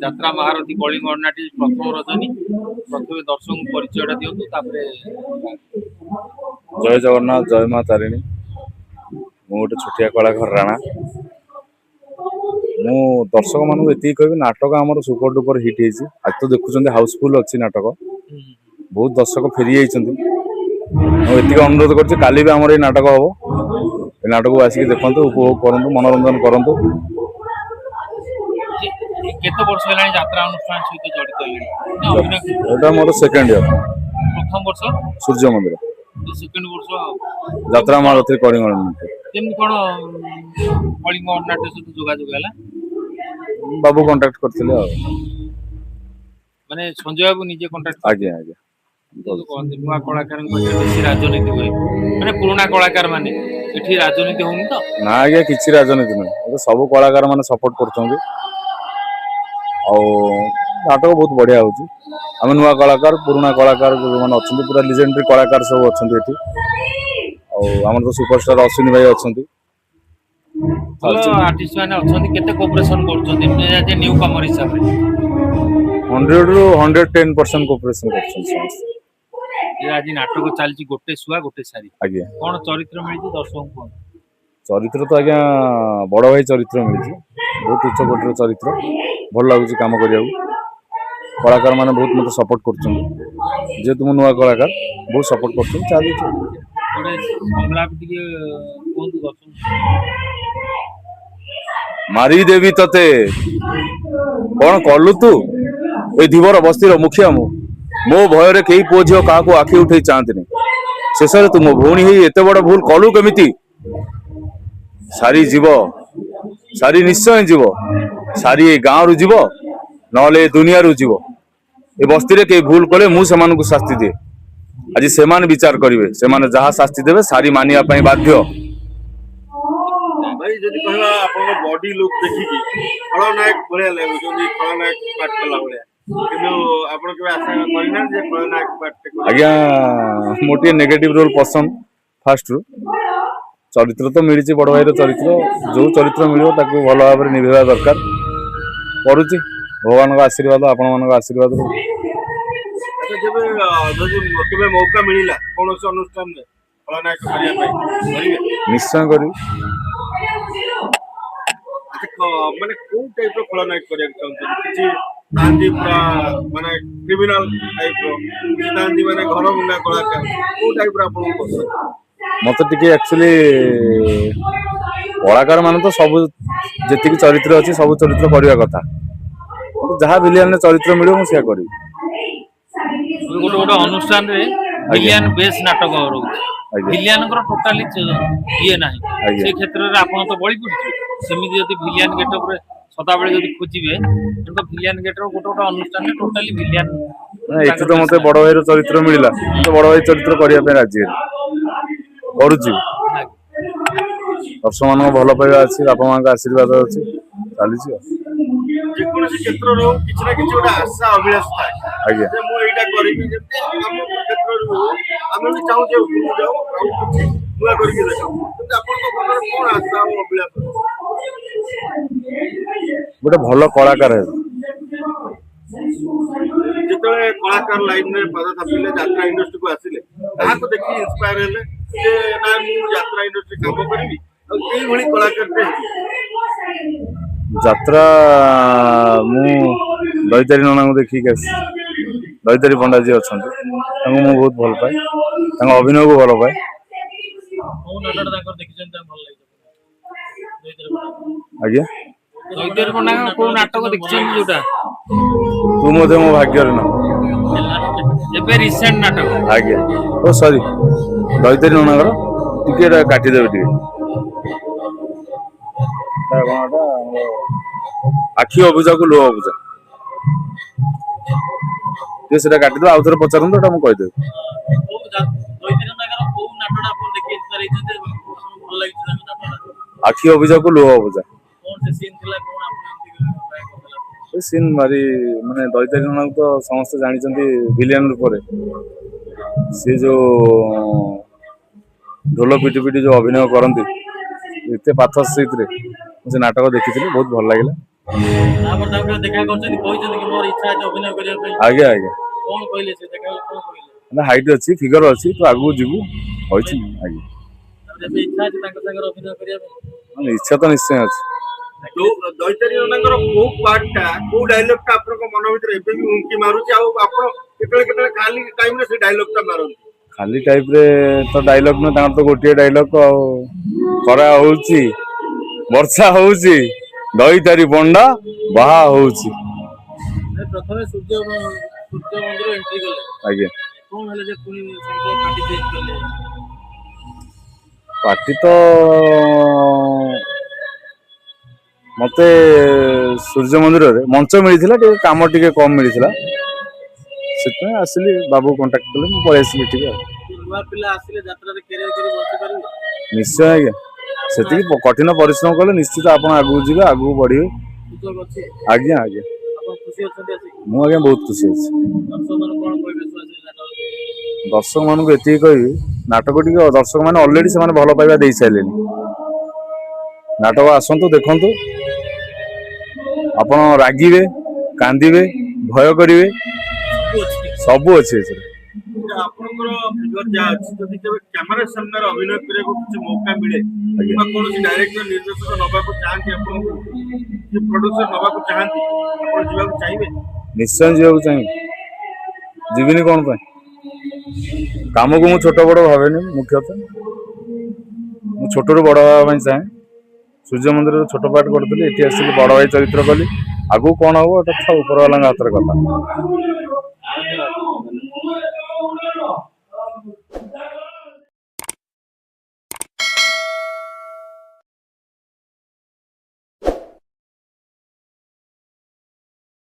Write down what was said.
যাত্রা মহারথী কଳିঙ্ଗ অর্ଣାଟି প্রথম রଜনী প্রথমে দর্শক পরিচয়টা দিଅନ୍ତୁ তাପରେ जय जगन्नाथ जय माँ तारिणी मु गोटे छोटिया कलाकार राणा मु दर्शक मान कहबी नाटक आम सुपर डुपर हिट होती आज तो देखुं हाउसफुल अच्छी नाटक बहुत दर्शक फेरी जाइए अनुरोध कर काली भी आमर ये नाटक हम ये नाटक को आसिक देखु उपभोग करूँ मनोरंजन करूँ केते वर्ष हेलानी यात्रा अनुष्ठान सहित जड़ित होइले एटा मोर सेकंड ईयर प्रथम वर्ष सूर्य मंदिर सेकंड वर्ष यात्रा महारथी कलिंग केमि कोन कलिंग नाट्य सहित जोगाजोग हैला बाबू कांटेक्ट करथिले माने संजय बाबू निजे कांटेक्ट आगे आगे नुआ कलाकार बेसी राजनीति हुए माने पुराना कलाकार माने एठी राजनीति होनी तो ना आगे किछि राजनीति नै सब कलाकार माने सपोर्ट करछोंगे नाटक बहुत बढ़िया होची आम नुआ कलाकार पुराना कलाकार जो मैंने अच्छा पूरा लिजेंडरी कलाकार सब अच्छा आम तो सुपरस्टार अश्विनी भाई अच्छा आर्टिस्ट माने अछंती केते कोऑपरेशन करछंती जे न्यू कमर हिसाब रे 100 ରୁ 110% कोऑपरेशन करछंती ये आज नाटक चलची गोटे सुआ गोटे सारी आगे कोन चरित्र मिलची दर्शक को चरित्र तो आज्ञा बड़ भाई चरित्र मिलची बहुत उच्च कोटर चरित्र भल लगुच काम करिया कलाकार माने बहुत मत सपोर्ट करछन जे तुम नुआ कलाकार बहुत सपोर्ट करछन चालू गोटे संलाप दिके कोन दर्शक मारी देवी तते कौन कलु तू ए धीवर बस्तीर मुखिया मो भय रे कई पुओ झियो काको आखि उठे चाहतनी शेष रे तुम भौणी ही एते बड़ भूल कलु केमिति सारी जीव सारी निश्चय जीव सारी गाँव रु जीव नले दुनिया रु जीव ए बस्ती रे कई भूल कले मु सेमान को शास्ति दिए आज सेमान विचार करिवे सेमान जहा शास्ति देबे सारी मानिया पई बाध्य भाई जदि कहवा आपन बॉडी लुक देखि कि खलनायक बढ़िया लागो जोनी खलनायक पार्ट कला बढ़िया किंतु आपन के आशा करिना जे खलनायक पार्ट आज्ञा मोटे नेगेटिव रोल पसंद फास्ट रु चरित्र तो मिली बड़ भाई चरित्र जो चरित्र मिलो ताको भल भाव में निभा दरकार करुच्ची भगवान का आशीर्वाद आपण मान आशीर्वाद जब जब मौका मिला कौन से अनुष्ठान में खलनायक निश्चय करी माने कोन टाइप रो खलनायक करिया चाहते किछि गांधी पूरा माने क्रिमिनल टाइप रो गांधी माने घर भंगा कलाकार को टाइप रो आपन पसंद मत टिके एक्चुअली कलाकार मान तो सब जी चरित्र अच्छी सब चरित्र करने कथा जहाँ विलियन चरित्र मिले मुझे करी गोटे गोटे अनुष्ठान रे विलियन बेस नाटक रहउछ विलियन को टोटली ये नाही से क्षेत्र रे आपण तो बळी पड़छ सेमिति जति विलियन गेटअप रे सदा बेले जति खोजिबे तो विलियन गेटअप गोटे गोटे अनुष्ठान रे टोटली विलियन एत तो मते बड़ भाई चरित्र मिलला तो बड़ भाई चरित्र करिया पे राजी करुच्ची दर्शक मान भल पाइबा अच्छी बापा माँ का आशीर्वाद अच्छी चली क्षेत्र रो किछ ना किछ गोटे आशा अभिलाष थाए आज्ञा जे मु एटा करिबि जे हम क्षेत्र रो हम भी चाहू जे गुरु जाओ बुआ करके देखो तो अपन तो मन कोन आशा और अभिलाष गोटे भल कलाकार है जितने कलाकार लाइन में पद थापिले यात्रा इंडस्ट्री को आसिले ताको देखि इंस्पायर हेले जे ना मु यात्रा इंडस्ट्री काम करिबि और एई भली कलाकार रे यात्रा मु दैतारी नना को देखि के दैतारी पंडा जी अच्छा मु बहुत भल पाए अभिनय को भल पाए आज्ञा दैतारी पंडा को नाटक देखछन जोटा तू मो भाग्य न एबे रिसेंट नाटक आज्ञा ओ सॉरी दैतारी नना टिकेट काटी देबे टिके आखि अबुझा को लो अबुझा ये सेटा काटी दो आउ थरे पचारन तो हम कहि देब आखि अबुझा को लो अबुझा सीन मारी माने दैतारी नना तो समस्त जानी विलियन रूप से जो ढोल पिटी पिटी जो अभिनय करती एत पाथस से नाटक देखी बहुत भल लगे ତାପରେ ତାଙ୍କୁ ଦେଖା କରୁଛନ୍ତି କହିଛନ୍ତି କି ମୋର ଇଚ୍ଛା ଅଛି ଅଭିନୟ କରିବା ପାଇଁ ଆଜ୍ଞା ଆଜ୍ଞା କଣ କହିଲେ ସେ ଦେଖା କଣ କହିଲେ ନା ହାଇଟ୍ ଅଛି ଫିଗର ଅଛି ତୁ ଆଗକୁ ଯିବୁ କହିଛି ଆଜ୍ଞା ତାପରେ ଏବେ ଇଚ୍ଛା ଅଛି ତାଙ୍କ ସାଙ୍ଗରେ ଅଭିନୟ କରିବା ପାଇଁ ଇଚ୍ଛା ତ ନିଶ୍ଚୟ ଅଛି ଦୈତାରୀ ନନାଙ୍କର କୋଉ ପାର୍ଟ ଟା କୋଉ ଡାଇଲଗ ଟା ଆପଣଙ୍କ ମନ ଭିତରେ ଏବେ ବି ଉଙ୍କି ମାରୁଛି ଆଉ ଆପଣ କେତେବେଳେ କେତେବେଳେ ଖାଲି ଟାଇମରେ ସେ ଡାଇଲଗ ଟା ମାରନ୍ତି ଖାଲି ଟାଇପ ରେ ତ ଡାଇଲଗ ନୁହେଁ ତାଙ୍କର ତ ଗୋଟିଏ ଡାଇଲଗ ଆଉ ଖରା ହଉଛି ବର୍ଷା ହଉଛି ଦଇତାରି ପଣ୍ଡା ବାହା ହଉଛି ପ୍ରଥମେ ସୂର୍ଯ୍ୟ ମନ୍ଦିର ଏଣ୍ଟ୍ରି କଲେ ଆଜ୍ଞା କଣ ହେଲେ ଯେ ପୁଣି ତାଙ୍କ ପାର୍ଟି ଚେଞ୍ଜ କଲେ ପାର୍ଟି ତ ମତେ ସୂର୍ଯ୍ୟ ମନ୍ଦିରରେ ମଞ୍ଚ ମିଳିଥିଲା ଟିକେ କାମ ଟିକେ କମ ମିଳିଥିଲା ସେଥିପାଇଁ ଆସିଲି ବାବୁ କଣ୍ଟାକ୍ଟ କଲେ ମୁଁ ପଳେଇ ଆସିଲି ଟିକେ ଆଉ ନୂଆ ପିଲା ଆସିଲେ ଯାତ୍ରାରେ କ୍ୟାରିୟର କରି ବଞ୍ଚି ପାରିବେ ନିଶ୍ଚୟ ଆଜ୍ଞା ସେତିକି କଠିନ ପରିଶ୍ରମ କଲେ ନିଶ୍ଚିତ ଆପଣ ଆଗକୁ ଯିବେ ଆଗକୁ ବଢିବେ ସୁଯୋଗ ଅଛି ଆଜ୍ଞା ଆଜ୍ଞା ଆପଣ ଖୁସି ଅଛନ୍ତି ଆସିକି ମୁଁ ଆଜ୍ଞା ବହୁତ ଖୁସି ଅଛି ଦର୍ଶକ ମାନେ କଣ କହିବେ ଦର୍ଶକ ମାନଙ୍କୁ ଏତିକି କହିବି ନାଟକ ଟିକେ ଦର୍ଶକ ମାନେ ଅଲରେଡି ସେମାନେ ଭଲ ପାଇବା ଦେଇ ସାରିଲେଣି ନାଟକ ଆସନ୍ତୁ ଦେଖନ୍ତୁ ଆପଣ ରାଗିବେ କାନ୍ଦିବେ ଭୟ କରିବେ ସବୁ ଅଛି ଏଥିରେ ଆପଣଙ୍କର ଫିଗର ଯାହା ଅଛି ଯଦି କେବେ କ୍ୟାମେରା ସାମ୍ନାରେ ଅଭିନୟ କରିବାକୁ କିଛି ମୌକା ମିଳେ ଆଜ୍ଞା କିମ୍ବା କୌଣସି ଡାଇରେକ୍ଟର ନିର୍ଦ୍ଦେଶକ ନବାକୁ ଚାହାନ୍ତି ଆପଣଙ୍କୁ କି ପ୍ରଡ୍ୟୁସର ନବାକୁ ଚାହାନ୍ତି ଆପଣ ଯିବାକୁ ଚାହିଁବେ ନିଶ୍ଚୟ ଯିବାକୁ ଚାହିଁବି ଯିବିନି କଣ ପାଇଁ କାମକୁ ମୁଁ ଛୋଟ ବଡ ଭାବେନି ମୁଖ୍ୟତଃ ମୁଁ ଛୋଟରୁ ବଡ ହେବା ପାଇଁ ଚାହେଁ ସୂର୍ଯ୍ୟ ମନ୍ଦିରରେ ଛୋଟ ପାଠ କରିଥିଲି ଏଠି ଆସିକି ବଡ ଭାଇ ଚରିତ୍ର କଲି ଆଗକୁ କଣ ହବ ଏଟା ତ ଉପର ବାଲାଙ୍କ ହାତରେ କଥା